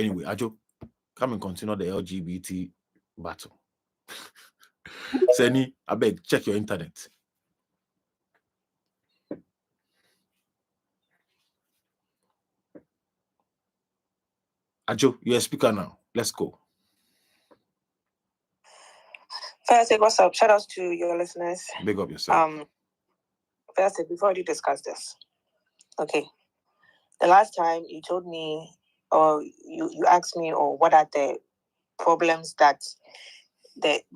Anyway, Adjo, come and continue the LGBT battle. Seni, I beg, check your internet. Adjo, you're a speaker now. Let's go. First, what's up? Shout outs to your listeners. Big up yourself. First, before you discuss this, okay. The last time you told me, or you asked me, or what are the problems that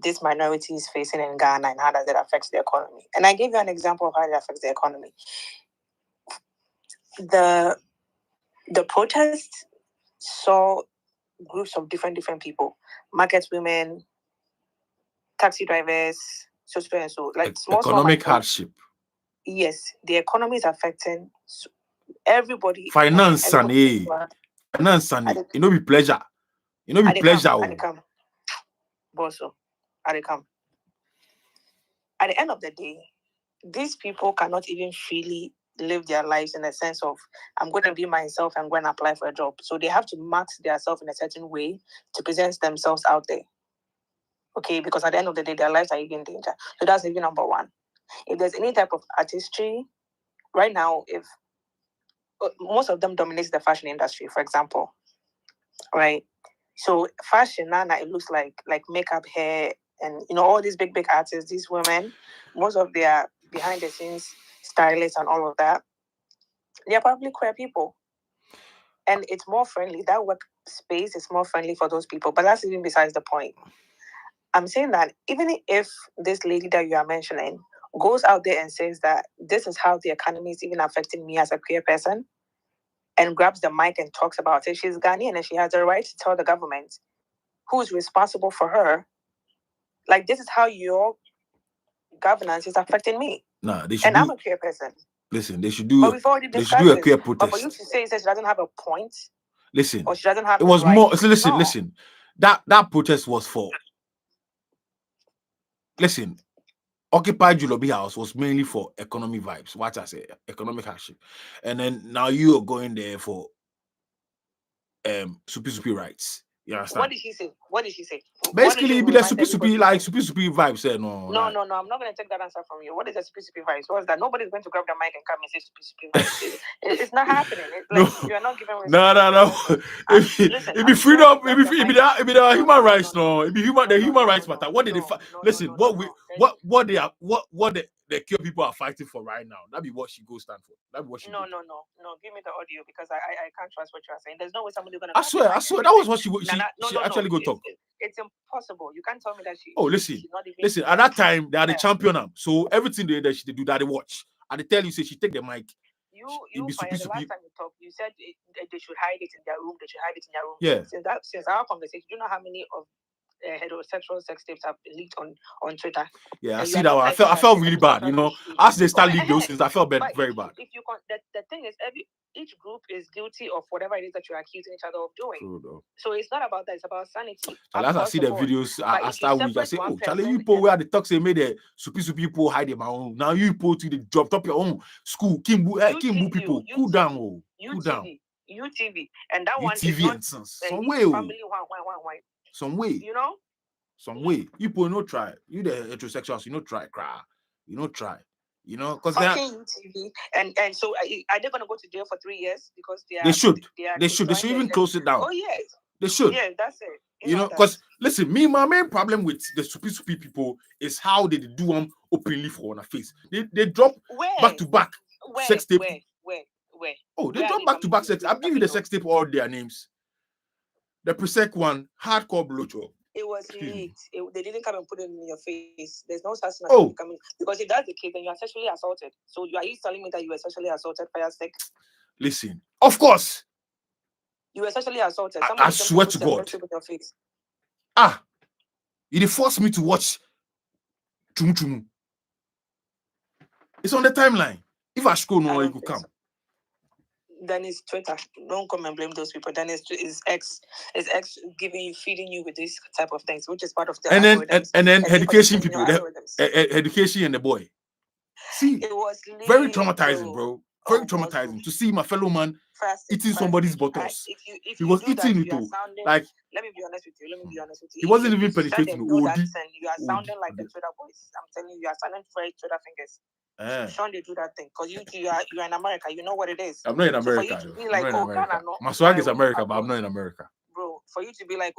this minority is facing in Ghana and how does it affect the economy? And I gave you an example of how it affects the economy. The protest saw groups of different people, market women, taxi drivers, so and so, like small economic hardship. Yes, the economy is affecting everybody. Finance and you know, be pleasure. You know, be pleasure. Bosso, at the end of the day, these people cannot even freely live their lives in a sense of, I'm going to be myself, I'm going to apply for a job. So they have to mark themselves in a certain way to present themselves out there. Okay, because at the end of the day, their lives are even in danger. So that's even number one. If there's any type of artistry, right now, if most of them dominate the fashion industry, for example, right? So fashion, Nana, it looks like makeup, hair, and all these big artists, these women, most of their behind the scenes stylists and all of that, they're probably queer people, and it's more friendly. That workspace is more friendly for those people. But that's even besides the point. I'm saying that even if this lady that you are mentioning goes out there and says that this is how the economy is even affecting me as a queer person, and grabs the mic and talks about it, she's Ghanaian and she has the right to tell the government who's responsible for her, like, this is how your governance is affecting me. Nah, they should. And I'm a queer person. Listen, they should do a queer protest. But for you to say she doesn't have a point. Listen, or she doesn't have. It was right. More. So listen. That protest was for. Listen, Occupy Julobi House was mainly for economic vibes. What I say, economic hardship, and then now you are going there for super rights. You understand? What did she say? Basically, be the super vibes. No. I'm not going to take that answer from you. What is the super vibes? What's that? Nobody's going to grab the mic and come and say super vibes. It's not happening. It's like you're not giving. No. It be freedom. It be the human rights. No, it be the human rights matter. What did they listen? What the queer people are fighting for right now? That be what she goes stand for. That be what she. No. Give me the audio because I can't trust what you are saying. There's no way somebody's gonna. I swear. That was what she actually go talk. It's impossible. You can't tell me that she. Oh, listen. At that time, they are the champion. So everything they do, that they watch. And they tell you, say she take the mic. You the last time you talked, you said they should hide it in their room. They should hide it in their room. Yeah. Since our conversation, do you know how many of heterosexual sex tapes have been leaked on Twitter? Yeah, I see that one. I felt really bad. As they start leaking those things, I felt very bad. If you the thing is, each group is guilty of whatever it is that you're accusing each other of doing. True, so it's not about that. It's about sanity. As I see the videos, I start with, I say, oh, Charlie, you people where the talks they made the super people hide them own. Now you people to the drop top your own school. Kimbu people, cool down, cool down. UTV, and that one UTV and sons. Some way. Some way. Some way. You people no try. You the heterosexuals, you no try, cry. You no try. Because UTV, and so are they gonna go to jail for 3 years because they should even close it down. Oh yes, they should. Yeah, that's it. Because listen, my main problem with the super people is how they do them openly for on a face. They drop back to back sex tape. Where? Oh, they drop back to back sex. I'll give you the sex tape, all their names. The Presec one, hardcore blojo. It was leaked. They didn't come and put it in your face. There's no such thing as coming. Because if that's the case, then you are sexually assaulted. So you are telling me that you were sexually assaulted for your sex? Listen, of course. You were sexually assaulted. I swear to God. Your face. You forced me to watch Chum Chum. It's on the timeline. If I scroll, no, you could come. Then it's Twitter. Don't come and blame those people. Then it's X. It's X feeding you with this type of things, which is part of the algorithms. And then education people, education and the boy. See, it was very traumatizing, bro. very traumatizing to see my fellow man eating somebody's buttocks. He was eating it too. Like, let me be honest with you. He wasn't even penetrating. You are sounding like the Twitter boys. I'm telling you, you are sounding very Twitter fingers. Sean, they do that thing because you're in America. You know what it is. I'm not in America. So for you to be like, Ghana, no, my swag is America, but I'm not in America. Bro, for you to be like,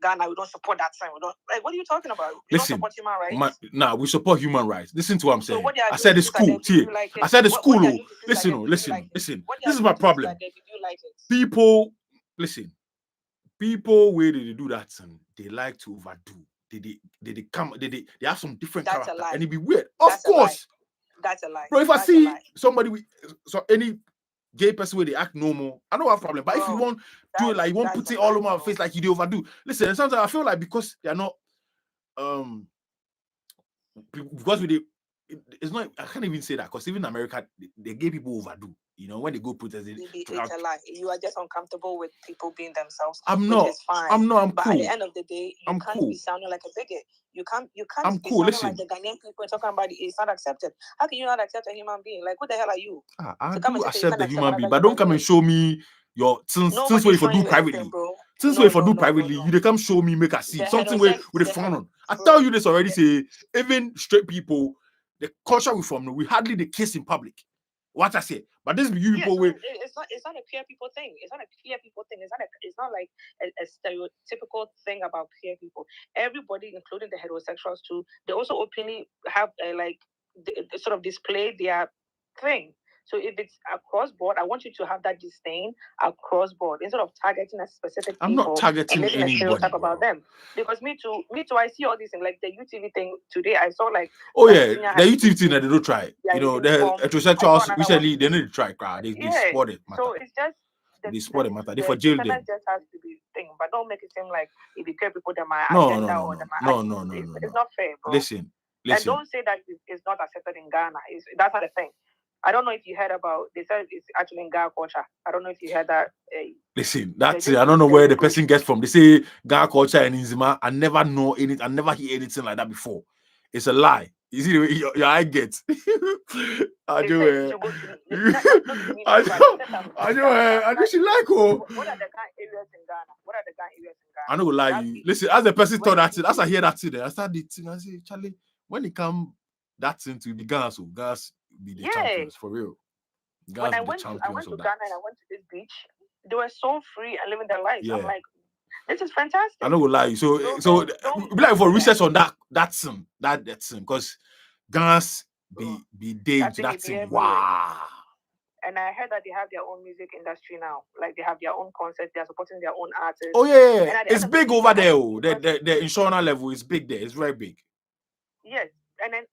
Ghana, we don't support that thing. We don't, like, what are you talking about? Listen, don't support human rights. We support human rights. Listen to what I'm saying. So I said it's cool. I said it's cool. Listen. This is my problem. People, listen. People where they do that and they like to overdo. They have some different character and it be weird. Of course. That's a lie. Bro, if I see somebody with any gay person where they act normal, I don't have a problem. But if you want do it like you want put it all over my face like you do overdo, listen. Sometimes I feel like because they are not because it's not. I can't even say that because even in America, the gay people overdo. You know, when they go protest, it's a lie. You are just uncomfortable with people being themselves. I'm not. I'm cool. But at the end of the day, you can't be sounding like a bigot. You can't I'm be cool. sounding like the Ghanaian people talking about it's not accepted. How can you not accept a human being? Like, what the hell are you? I do accept the human being, but don't come and show me your since way for do privately. Since way for do privately, you they come show me make a see something with a frown on. I tell you this already. Say even straight people, the culture we from, we hardly the kiss in public. What I say, but this you people way. It's not a queer people thing. It's not a queer people thing. It's not like a stereotypical thing about queer people. Everybody, including the heterosexuals too, they also openly have sort of display their thing. So if it's across board, I want you to have that disdain across board instead of targeting a specific people. I'm not targeting anybody. Talk about them because me too. I see all these things like the UTV thing today. I saw like the UTV thing that they don't try. You know, the heterosexuals recently they need to try. They spot it. So it's just they spot it matter. They for jail them. Just has to be thing, but don't make it seem like if you care people that my no. It's not fair, bro. Listen. And don't say that it's not accepted in Ghana. That's not the thing. I don't know if you heard about. They said it's actually in Ghana culture. I don't know if you heard that. Listen, that's it. I don't know where the person gets from. They say Ghana culture and Inzima. I never know anything. I never hear anything like that before. It's a lie. You see the way your eye gets. I do. I do. She like oh. What are the Ghana areas in Ghana? I don't lie you. Listen, as the person thought that, as I hear that today, I started thinking. I say, Charlie, when it come that thing to be Ghana, so Ghana be the champions for real. When I went to Ghana and I went to this beach, they were so free and living their lives. I'm like, this is fantastic. I don't lie you. So be like for research on that thing, because Ghana's be day to that thing. Wow. And I heard that they have their own music industry now. Like they have their own concerts, they're supporting their own artists. Oh yeah, it's big over there. The insurance level is big there. It's very big. Yes. And then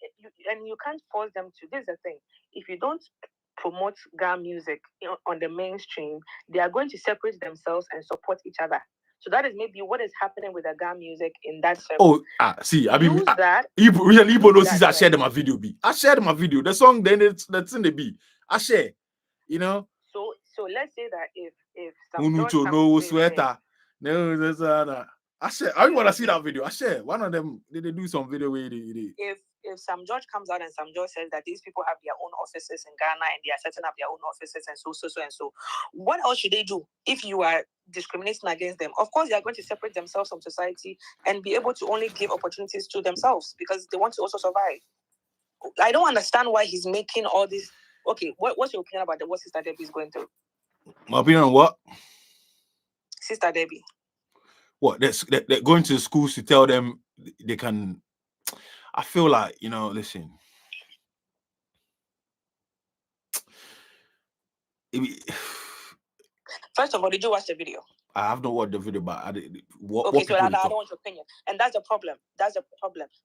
you can't force them to. This is the thing. If you don't promote Ghana music on the mainstream, they are going to separate themselves and support each other. So that is maybe what is happening with the Ghana music in that sense. See, I mean, Igbo knows since I shared my video. I shared my video. The song, then that's in the B. I share. You know. So let's say that if sweater, no, I share. I want to see that video. I share. One of them, they do some video where they. If Sam George comes out and Sam George says that these people have their own offices in Ghana and they are setting up their own offices and so, what else should they do if you are discriminating against them? Of course, they are going to separate themselves from society and be able to only give opportunities to themselves because they want to also survive. I don't understand why he's making all this. Okay, what's your opinion about what Sister Debbie is going through? My opinion on what? Sister Debbie. What? They're going to schools to tell them they can. I feel like, listen. First of all, did you watch the video? I have not watched the video, but I don't want your opinion. And that's the problem.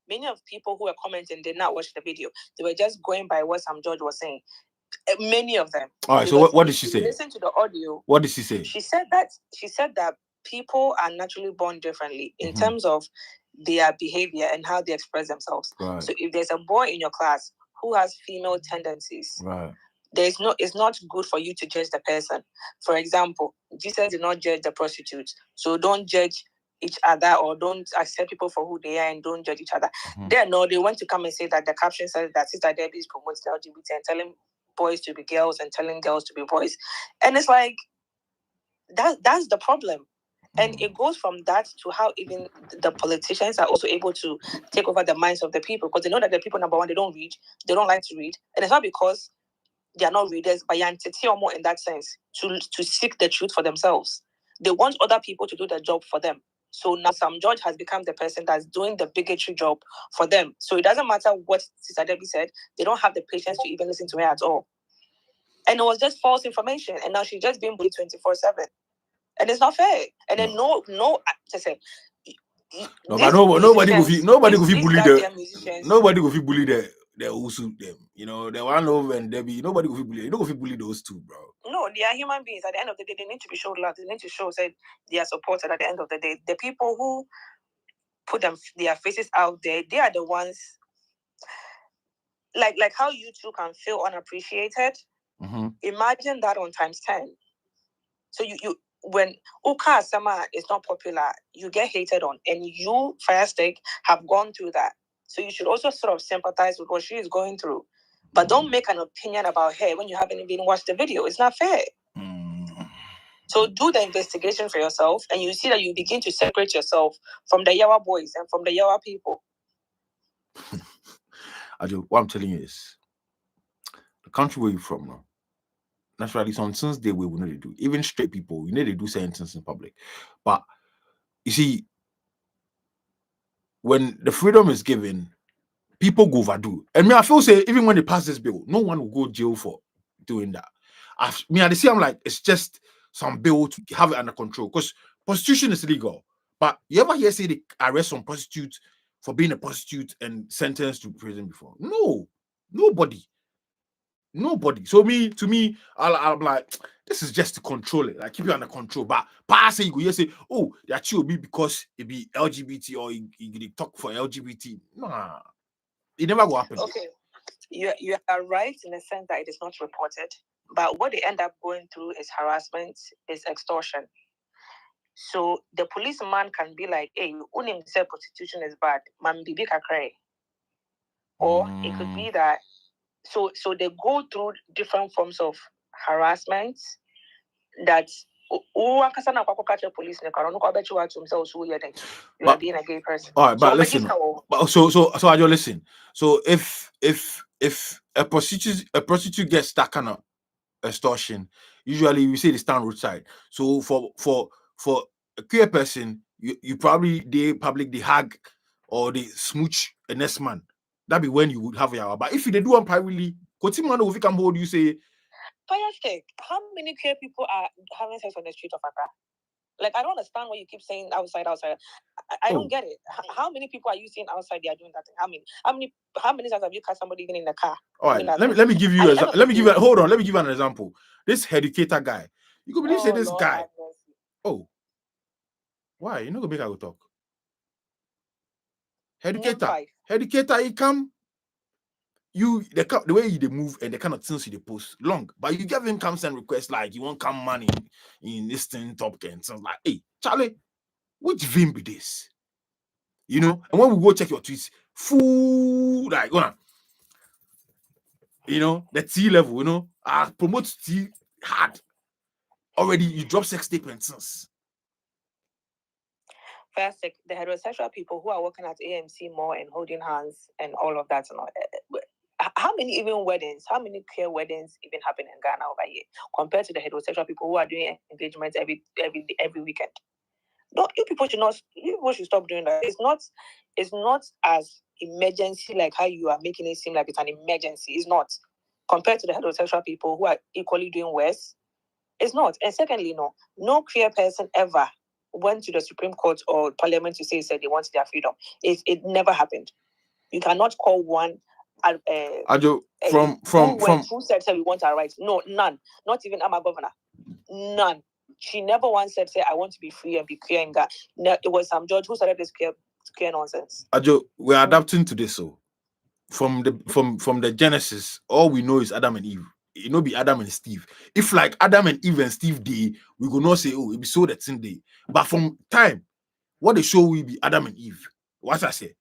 Many of people who were commenting did not watch the video. They were just going by what Sam George was saying. Many of them. All right, so what did she say? Listen to the audio. What did she say? She said that people are naturally born differently in terms of their behavior and how they express themselves. Right. So if there's a boy in your class who has female tendencies, right, it's not good for you to judge the person. For example, Jesus did not judge the prostitutes, so don't judge each other or don't accept people for who they are and don't judge each other. They want to come and say that the caption says that Sister Debbie is promoting LGBT and tell him boys to be girls and telling girls to be boys. And it's like, that's the problem. And it goes from that to how even the politicians are also able to take over the minds of the people, because they know that the people, number one, they don't read, they don't like to read. And it's not because they are not readers, but more in that sense, to seek the truth for themselves. They want other people to do the job for them. So now some judge has become the person that's doing the bigotry job for them. So it doesn't matter what Sister Debbie said, they don't have the patience to even listen to her at all. And it was just false information. And now she's just being bullied 24/7. And it's not fair. And then I say, nobody go feel bully the also them. You know, the one over and Debbie, nobody go feel bully. You don't go feel bully those two, bro. No, they are human beings. At the end of the day, they need to be showed love. They need to show that they are supported. At the end of the day, the people who put their faces out there, they are the ones. Like how you two can feel unappreciated. Mm-hmm. Imagine that on times 10. So you when Uka Sama is not popular, you get hated on, and you, Firestick, have gone through that. So you should also sort of sympathize with what she is going through. But don't make an opinion about her when you haven't even watched the video. It's not fair. So do the investigation for yourself, and you see that you begin to separate yourself from the Yawa boys and from the Yawa people. Adjo, what I'm telling you is, the country where you're from now, naturally, some things they will not do. Even straight people, you know, they do certain things in public. But you see, when the freedom is given, people go overdo. And me, I feel say even when they pass this bill, no one will go jail for doing that. I see, I'm like, it's just some bill to have it under control, because prostitution is illegal. But you ever hear say they arrest some prostitute for being a prostitute and sentenced to prison before? No, nobody. So to me, I'm like, this is just to control it, like keep it under control. But pass it, you say, oh, they're chill me because it be LGBT or you talk for LGBT. Nah, it never will happen. Okay, you are right in the sense that it is not reported, but what they end up going through is harassment, is extortion. So the policeman can be like, hey, unim say prostitution is bad, man bibi kakray. Or it could be that so they go through different forms of harassment that you are being a gay person. All right, but listen. So I just listen. So if a prostitute gets that kind of extortion, usually we say they stand roadside. So for a queer person, you probably they hug or they smooch a next man. That'd be when you would have your. But if they do one privately, man if you can hold you say. How many queer people are having sex on the street of Accra? Like, I don't understand what you keep saying outside. I don't get it. How many people are you seeing outside? They are doing that thing. How many times have you caught somebody even in the car? All right, let me give you hold on. Let me give you an example. This educator guy, you could believe say this Lord guy. Oh, why you know go make I go talk? Educator, he come. The way they move and the kind of things they post long, but you give him comes and requests like you want come money in this thing top and sounds like, hey Charlie, which vim be this? You know, and when we go check your tweets, fool like you know, the T level, you know, promote T hard. Already you drop sex statements. First, the heterosexual people who are working at AMC Mall and holding hands and all of that and all. How many queer weddings even happen in Ghana over here compared to the heterosexual people who are doing engagements every weekend? No, you people should stop doing that. It's not as emergency like how you are making it seem like it's an emergency. It's not. Compared to the heterosexual people who are equally doing worse, it's not. And secondly, no queer person ever went to the Supreme Court or Parliament to say they want their freedom. It never happened. You cannot call one. Adjo, who said we want our rights? No, none. Not even our governor. None. She never once said, I want to be free and be queer in Ghana. No, it was some judge who started this queer nonsense. Adjo, we're adapting to this. So from the Genesis, all we know is Adam and Eve. It no be Adam and Steve. If like Adam and Eve and Steve day, we go not say, oh, it be so that same day. But from time, what they show will be Adam and Eve. What I say.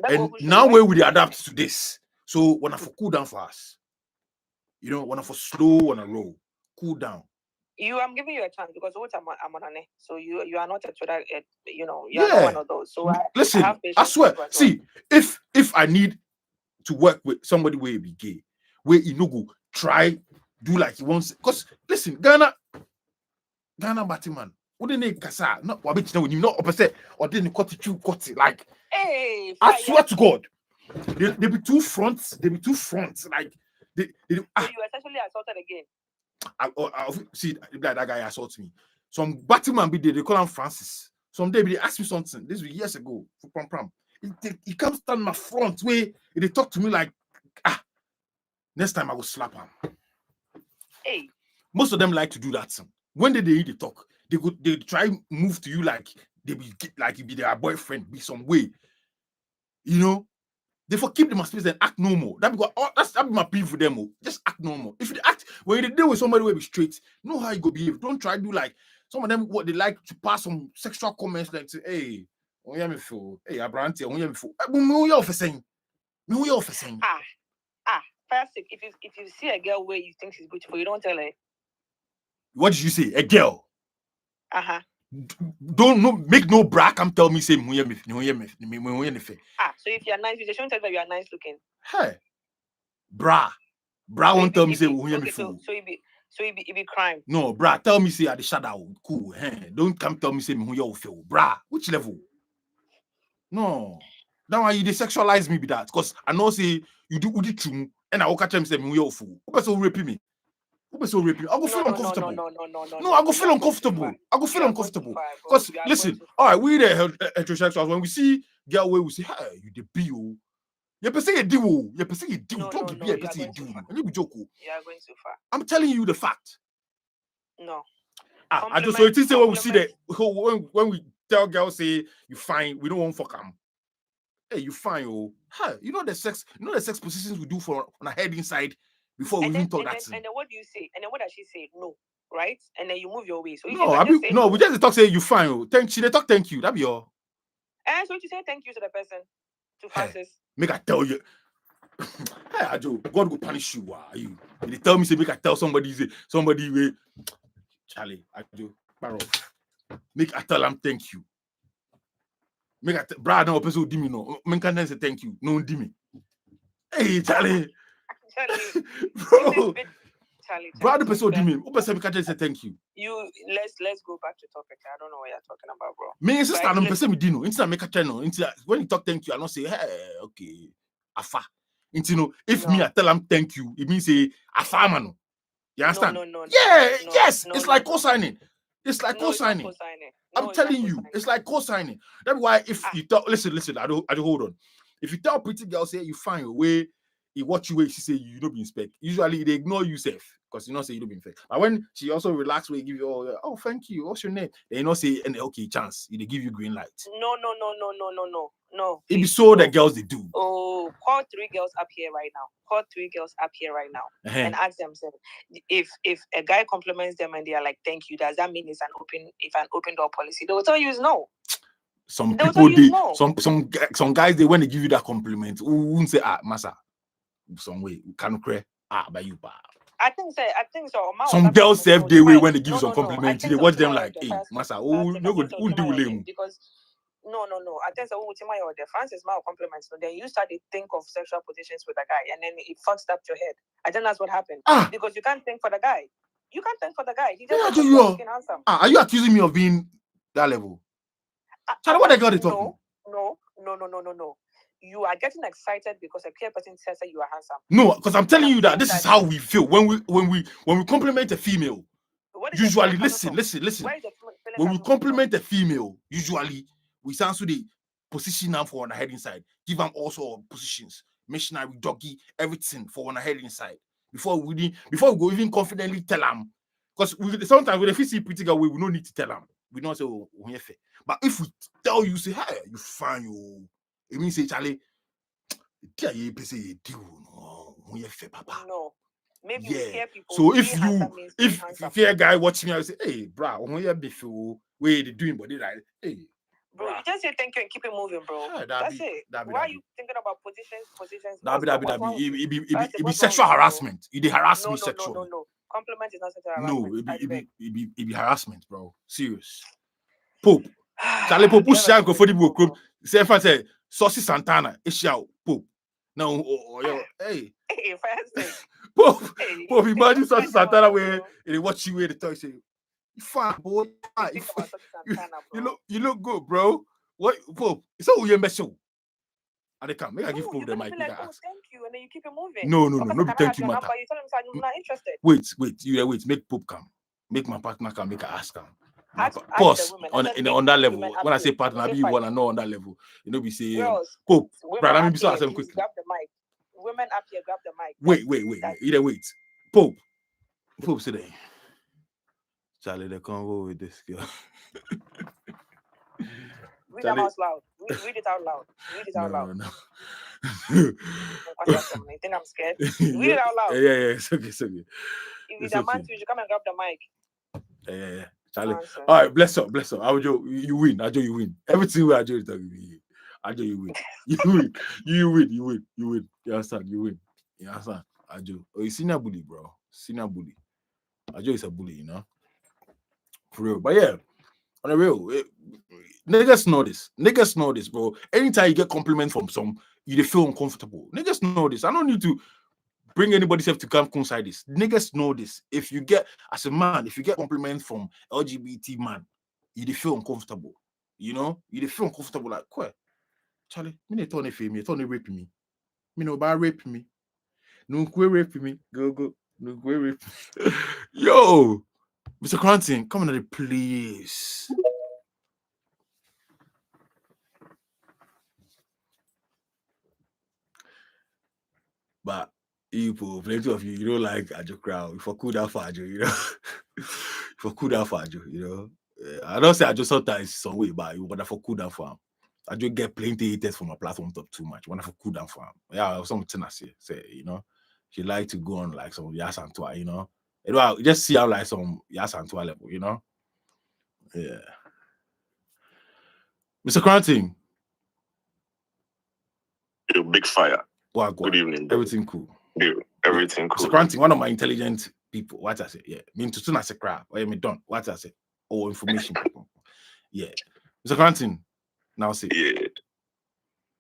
And now where we adapt to this. So when I for cool down for us, You know, when I for slow on a roll, cool down. I'm giving you a chance because what I'm on it. So you are not a Twitter, you know, you are not one of those. So listen, I swear. See, if I need to work with somebody where be gay, where you know go try do like he wants. Because listen, Ghana Batiman, wouldn't they kasa? Not wabit now you not opposite or didn't cut it like. Hey, I swear to God, they be two fronts. They be two fronts. Like they so you essentially assaulted again. I see that guy assaulted me. Some Batman be there, they call him Francis. Some day they ask me something. This was years ago for Pram. He comes stand my front way. They talk to me like, next time I will slap him. Hey. Most of them like to do that. When they talk, they try move to you like they be like you be their boyfriend, be some way. You know, they for keep them a space and act normal. That be my plea for them. Just act normal. If you act when you deal with somebody will be straight, know how you go behave. Don't try to do like some of them what they like to pass some sexual comments like say, hey, oh yeah, me feel, hey, Abrante, oh yeah, me feel. Me you for saying. First, if you see a girl where you think she's beautiful, you don't tell her. What did you say? A girl? Don't make no bra come tell me say me. So if you're nice, you shouldn't tell her you are nice looking. Hey, bra won't tell me say okay, so it be crime. No, bra, tell me say at the shadow. Cool. Hey, don't come tell me say me who you feel. Bra, which level? No. That why you desexualize me be that. Because I know say you do the true and I will catch him say me who you fool. Who person rape me? I'll go feel uncomfortable. No, I go feel uncomfortable. I go feel uncomfortable. Because listen, all right, we the heterosexuals when we see girl where we say, hey, you the B.O. You person you do. You person you do. Don't be a person you do. And you be joke. You are going too far. I'm telling you the fact. No. I just so it is when we see that when we tell girls say you fine, we don't want fuck them. Hey, you fine, oh. Hey, you know the sex positions we do for on a head inside before we even talk that. And then what do you say? And then what does she say? No, right? And then you move your way. So we just talk say you fine, oh. Thank you. They talk thank you. That be all. And so you say thank you to the person, to Francis. Make I tell you. Hey, Adjo, God will punish you. Why are you? They tell me say make I tell somebody way. Charlie, Adjo, Barrow. Make I tell them thank you. Make I brother no person do me no. Make can say thank you. No do me. Hey, Charlie. Bro. Charlie. Brother person do me. Who person can say thank you? Let's go back to topic. I don't know what you're talking about, bro. Me sister no person me dino. Instead make a channel. When you talk thank you, I don't say hey, okay. Afa. If me I tell them thank you, it means say afa man. You understand? No. Yes. It's like co-signing. It's like co-signing. I'm telling you, it's like co-signing. That's why if you tell, listen, I don't hold on. If you tell a pretty girl say you find a way, he watch you way, she say you don't be inspect. Usually they ignore you safe because you know say you don't be inspect. But when she also relax, we give you oh thank you, what's your name? They not say and okay chance, they give you green light. No. It be so that girls they do. Oh, call 3 girls up here right now. And ask them if a guy compliments them and they are like thank you, does that mean it's an open door policy? They will tell you is no. Some people some guys they when they give you that compliment, who won't say massa some way can cry by you. I think so. Some girls save their way when they give you some compliment. They watch them like, hey, massa, who do them? Because no. I think so. The Francis Mao compliments. So then you start to think of sexual positions with a guy, and then it fucks up your head. I think that's what happened. Because you can't think for the guy. He just handsome. Are you accusing me of being that level? Charlie, what the girl they talking? No. You are getting excited because a queer person says that you are handsome. No, because I'm telling you that this is how we feel when we compliment a female. Usually, listen. When we compliment a female, usually we sound to the position now for on the head inside. Give them also positions, missionary, doggy, everything for on the head inside. Before we go even confidently tell them. Because sometimes when they see pretty girl, we don't need to tell them. We don't say, oh, but if we tell you, say, hey, you fine, you. It means say, Charlie, no. Maybe we hear people. So if a guy watching me, I say, hey, bro, when you be feel way they doing body like, hey. Bro, you just say thank you and keep it moving, bro. That's it. Why are you thinking about positions? It be sexual harassment. You harass me sexually. No. Compliment is not sexual harassment. No, it be harassment, bro. Serious. Pope. Charlie Pope push shank for the book. Say if I say Saucy Santana, it's shout Pope. No, hey. Pope, imagine Saucy Santana where they watch you where the toy say, you fine, boy. You look good, bro. What Pope? It's all you mess up. And they come. Make I give Pope the mic. Like, thank you, and then you keep it moving. No, be thank you, matter. You tell him I'm not interested. Wait. Make Pope come. Make my partner come. Make her ask him. Pause on that level. When I say partner, I be you wanna know on that level. You know, we say Pope. Brother, let me start saying quickly. Grab the mic. Women up here, grab the mic. Wait. Pope say that. Charlie, the convo with this girl. Read it out loud. Read it out loud. No. You think I'm scared? Read it out loud. Yeah. It's okay. If you're the man, you should come and grab the mic. Yeah. Charlie. All right, bless up. Adjo, you win. You win. Everything where Adjo is talking to you. Adjo, you win. You win. You understand? You win. You understand? Adjo. Oh, he's senior bully, bro. Senior bully. Adjo is a bully, you know? For real. But yeah, on the real, niggas know this, bro. Anytime you get compliments from some, you feel uncomfortable. Niggas know this. I don't need to bring anybody self to come inside this. Niggas know this. If you get, as a man, if you get compliments from LGBT man, you feel uncomfortable. You know? You feel uncomfortable like, what? Charlie, me don't rape me. Me no ba rape me. No rape me. Go. No rape me. Yo! Mr. Cranton, come on the please. But plenty of you don't like Adjo crowd. If I cool down for Adjo, you know. I don't say Adjo sometimes some way, but you want to cool down for him. Adjo get plenty haters from my platform top too much. Want to cool down for him. Yeah, something I say, you know. She like to go on like some Yas Antoine, you know. Just see how like some Yas Antoine level, you know. Yeah. Mr. Cranton. Big fire. Wow, good evening. Everything cool. Everything cool. Mr. Cranton, one of my intelligent people. What I say? Yeah. Me to soon as a crap. Or me done. What I say? Oh, information people. Yeah. Mr. Cranton, now say. Yeah.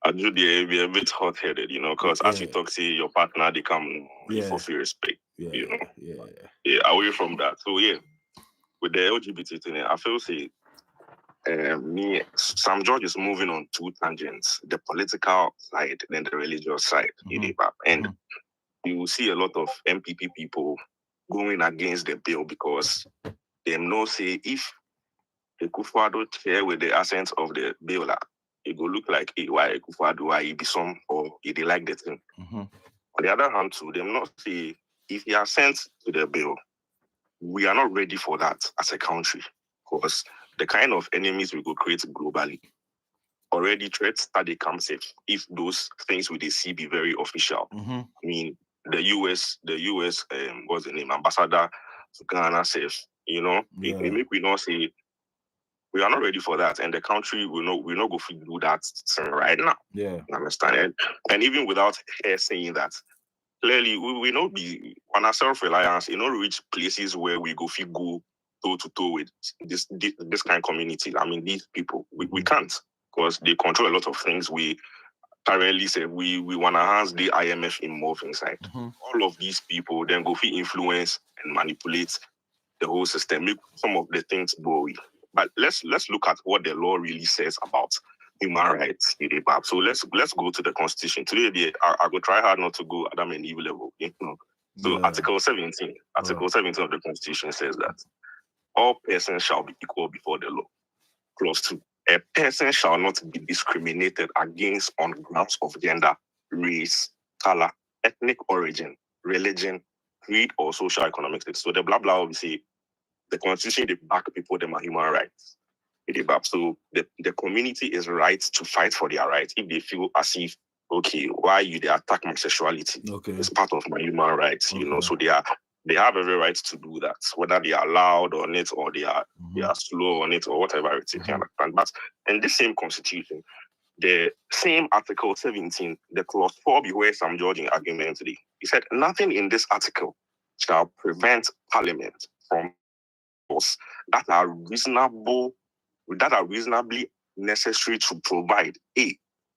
Adjo be a bit hot-headed, you know, because as you talk, see your partner, they come for fear respect. You know? Yeah, away from that. So yeah, with the LGBT thing, I feel Sam George is moving on two tangents: the political side and the religious side. And you will see a lot of MPP people going against the bill because they know say if the Kufuado chair with the assent of the bill, it go look like why Kufuado, why he be some or he they like the thing. On the other hand, too, them not say if he assent to the bill, we are not ready for that as a country because the kind of enemies we go create globally already threats that they come safe if those things we see be very official. I mean, the US, what's the name, ambassador to Ghana safe, you know, it make we not say we are not ready for that, and the country will not go do that right now. Yeah, you understand it? And even without her saying that, clearly we not be on our self-reliance. You know, reach places where we go toe to toe with this kind of community. I mean, these people we can't because they control a lot of things. We currently say we want to enhance the IMF involved inside. All of these people then go influence and manipulate the whole system, make some of the things boring. But let's look at what the law really says about human rights. So let's go to the Constitution. Today, I go try hard not to go Adam and Eve level. You know? So Article 17 of the Constitution says that all persons shall be equal before the law. Clause 2. A person shall not be discriminated against on grounds of gender, race, color, ethnic origin, religion, creed, or social economic status. So the blah blah obviously. The Constitution, they back people, them are human rights. So the community is right to fight for their rights if they feel as if, okay, why they attack my sexuality? Okay. It's part of my human rights, you know. So they are They have every right to do that, whether they are loud on it or they are slow on it or whatever it is. You understand? But in this same constitution, the same Article 17, the clause 4, where Sam George in argument today, he said nothing in this article shall prevent Parliament from laws that are reasonably necessary to provide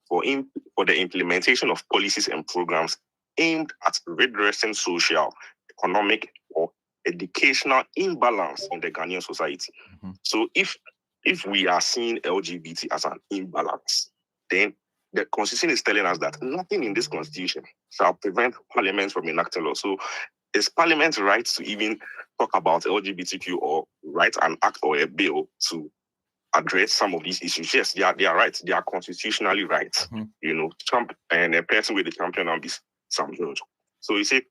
for the implementation of policies and programs aimed at redressing social, economic, or educational imbalance in the Ghanaian society. So if we are seeing LGBT as an imbalance, then the constitution is telling us that nothing in this constitution shall prevent Parliament from enacting law. So it's Parliament's right to even talk about LGBTQ or write an act or a bill to address some of these issues. Yes, they are right. They are constitutionally right. You know, Trump and a person with the champion on this, Sam George. So you see,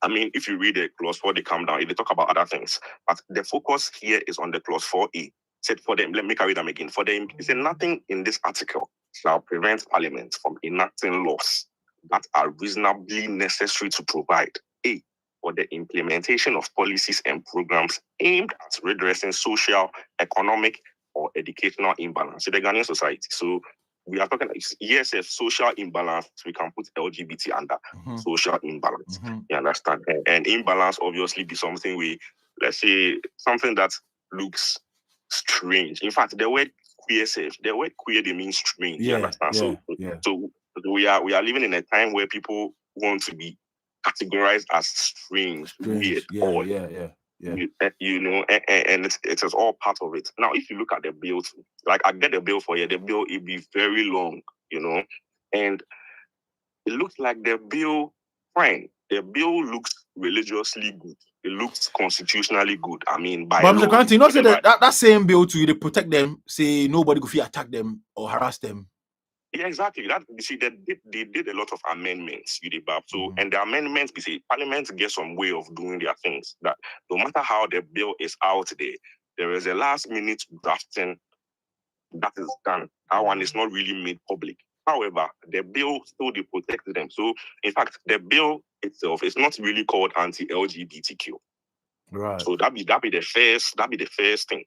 I mean, if you read the clause 4, they come down, they talk about other things. But the focus here is on the clause 4A. Said for them, let me carry them again. For them, it said nothing in this article shall prevent Parliament from enacting laws that are reasonably necessary to provide for the implementation of policies and programs aimed at redressing social, economic, or educational imbalance in the Ghanaian society. So we are talking, yes, if social imbalance, we can put LGBT under social imbalance. You understand? And imbalance obviously be something let's say, something that looks strange. In fact, the word queer, they mean strange. You understand? So we are living in a time where people want to be categorized as strange, weird, odd. You know, and it is all part of it. Now, if you look at the bill, like I get the bill for you, the bill it be very long, you know, and it looks like the bill fine. The bill looks religiously good. It looks constitutionally good. I mean, by but law, Mr. Kanti, you know, say that same bill to you, they protect them, say nobody could attack them or harass them. Yeah, exactly. That you see, they did a lot of amendments with the BAP. So, and the amendments, we say Parliament gets some way of doing their things. That no matter how the bill is out there is a last minute drafting that is done. That one is not really made public. However, the bill still they protect them. So, in fact, the bill itself is not really called anti-LGBTQ. Right. So that be the first thing.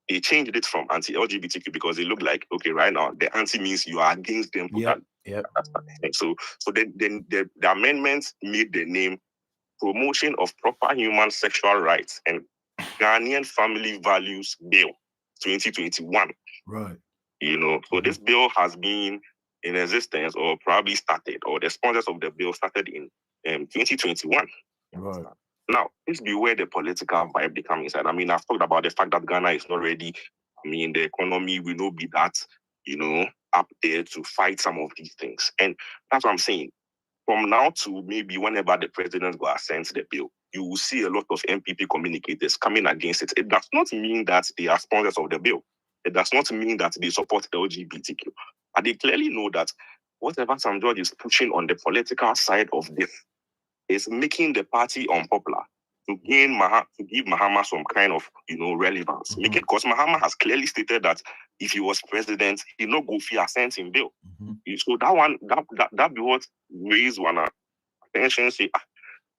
They changed it from anti-LGBTQ because it looked like, okay, right now the anti means you are against them. So then the amendments made the name Promotion of Proper Human Sexual Rights and Ghanaian Family Values Bill 2021. Right. You know, so this bill has been in existence or probably started, or the sponsors of the bill started in 2021. Right. Now, this be where the political vibe they come inside. I mean, I've talked about the fact that Ghana is not ready. I mean, the economy will not be that, you know, up there to fight some of these things. And that's what I'm saying. From now to maybe whenever the president will assent the bill, you will see a lot of MPP communicators coming against it. It does not mean that they are sponsors of the bill. It does not mean that they support LGBTQ. But they clearly know that whatever Sam George is pushing on the political side of this is making the party unpopular to give Mahama some kind of, you know, relevance. Make it because Mahama has clearly stated that if he was president, he no go for assent in bill. So that be what raised one attention. Say,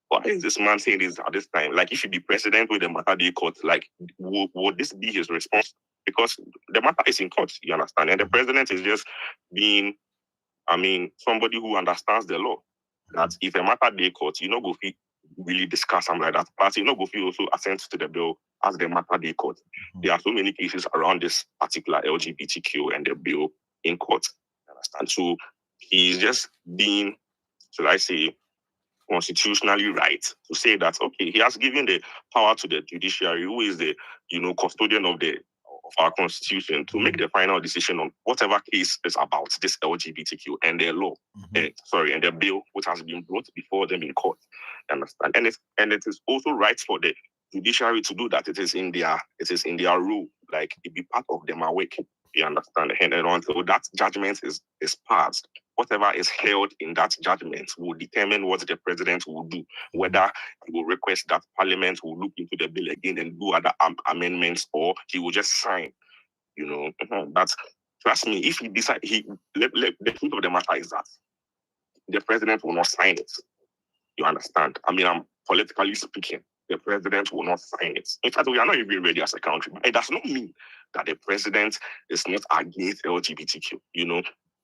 why is this man saying this at this time? Like, if he be president with the matter they court, like, would this be his response? Because the matter is in court, you understand, and the president is just being, I mean, somebody who understands the law. That if a matter they court, you know, go fit really discuss something like that. But you know, go fit also assent to the bill as the matter they court. There are so many cases around this particular LGBTQ and the bill in court. You understand? So he's just being, should I say, constitutionally right to say that, okay, he has given the power to the judiciary, who is the, you know, custodian of our constitution, to make the final decision on whatever case is about this LGBTQ and their law, and the bill which has been brought before them in court. Understand? And it is also right for the judiciary to do that. It is in their rule, like it be part of them awake. You understand? And until that judgment is passed, whatever is held in that judgment will determine what the president will do, whether he will request that Parliament will look into the bill again and do other amendments, or he will just sign, you know. But trust me, if he decide, the truth of the matter is that the president will not sign it. You understand? I mean, politically speaking, the president will not sign it. In fact, we are not even ready as a country. It does not mean that the president is not against LGBTQ,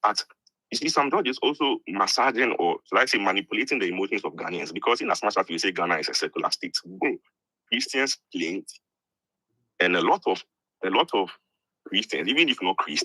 But you see, some judges also massaging or, let's say, manipulating the emotions of Ghanaians, because in as much as we say Ghana is a secular state, Christians plenty, and a lot of Christians, even if not Christians,